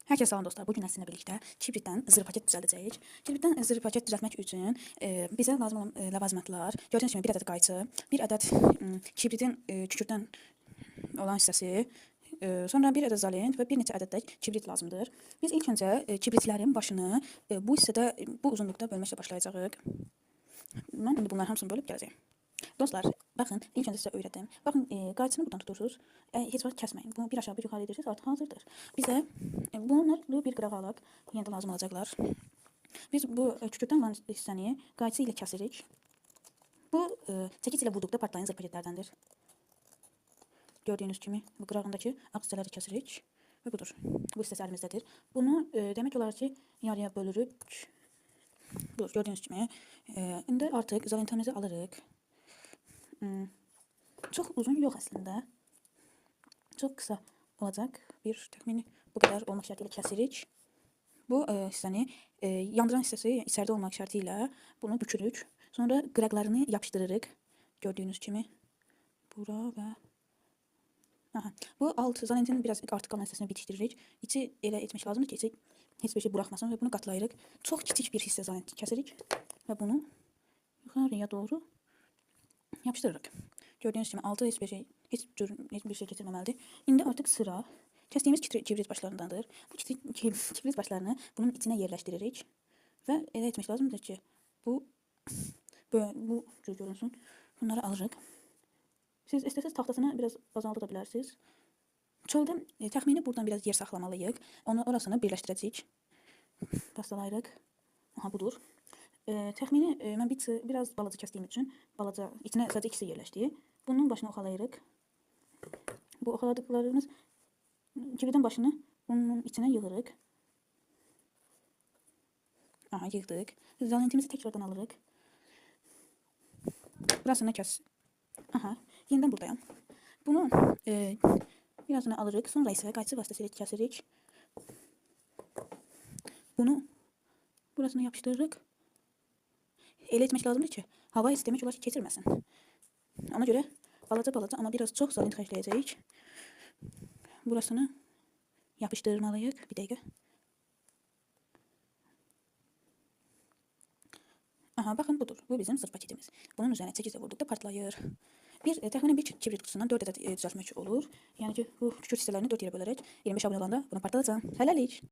Herkese salam dostlar. Bugün sizinlə birlikdə kibritdən zır paket düzəldəcəyik. Kibritdən zır paket düzəltmək üçün bizə lazım olan ləvazimatlar, gördüyünüz kimi bir ədəd qayçı, bir ədəd kibritin kükürdən olan hissəsi, sonra bir ədəd zalent və bir neçə ədəd də kibrit lazımdır. Biz ilk öncə kibritlərin başını bu hissədə, bu uzunluqda bölməklə başlayacağıq. Mən indi bunların hamısını bölüb gələcəyim. Dostlar, baxın, ilk öncə sizə öyrədim. Baxın, qayçını buradan tutursunuz. Heç vaxt kəsməyin. Bunu bir aşağı bir yuxarı edirsiniz, artıq hazırdır. Bizə bunları bir qırağa alaq, yenə də lazım olacaqlar. Biz bu kükürdən olan hissəni qayçı ilə kəsirik. Bu çəkic ilə vurduqda partlayan zır paketlərdəndir. Gördüyünüz kimi bu qırağındakı ağ hissələri kəsirik və budur. Bu hissəsi əlimizdədir. Bunu demək olar ki, yarıya bölürük. Budur, gördüyünüz kimi. İndi artıq izolentamizi alırıq. Çox uzun yox əslində. Çox qısa olacaq. Bir təxmini bu qədər olmaq şərti ilə kəsirik. Bu hissəni yandıran hissəsi içəridə olmaq şərti ilə bunu bükürük. Sonra qıraqlarını yapışdırırıq. Gördüyünüz kimi. Bura və... Bu alt zalentin biraz artıq qalan hissəsini bitişdiririk. İçi elə etmək lazımdır ki, içi heç bir şey buraxmasın və bunu qatlayırıq. Çox kiçik bir hissə zalenti kəsirik və bunu yuxarıya doğru yapışdırırıq. Gördüyünüz kimi altı heç bir şey getirməməlidir. İndi artıq sıra kəsdiyimiz kibrit başlarındandır. Bu kibrit başlarını bunun içinə yerləşdiririk və elə etmək lazımdır ki, bu cür görünsün. Bunları alırıq. Siz istəsəz taxtasını biraz azalda bilərsiniz. Çöldə təxmini buradan biraz yer saxlamalıyıq. Orasını birləşdirəcəyik. Pastalayırıq. Aha, budur. Təxmini mən biraz balaca kəsdiyim üçün içinə sadəcə ikisi yerləşdi. Bunun başını oxalayırıq. Bu oxaladıqlarımız kibritin başını bunun içinə yığırıq. Aha, yığdıq. Zalentimizi təkrardan alırıq. Burasını kəs. Aha, yenidən buradayam. Bunu birazını alırıq. Sonra isə qayçı vasitəsilə kəsirik. Bunu burasını yapışdırırıq. Elə etmək lazımdır ki, hava heç demək olar ki, keçirməsin. Ona görə balaca amma biraz çox zalent xərcləyəcəyik. Burasını yapışdırmalıyıq. Bir dəqiqə. Aha, baxın, budur. Bu bizim zır paketimiz. Bunun üzərinə çəkiclə vurduqda partlayır. Təxminən bir kibrit qutusundan 4 ədəd düzəltmək olur. Yəni ki, bu kükürt hissələrini 4 yerə bölərək 25 abunə olanda bunu partladacağım. Hələlik.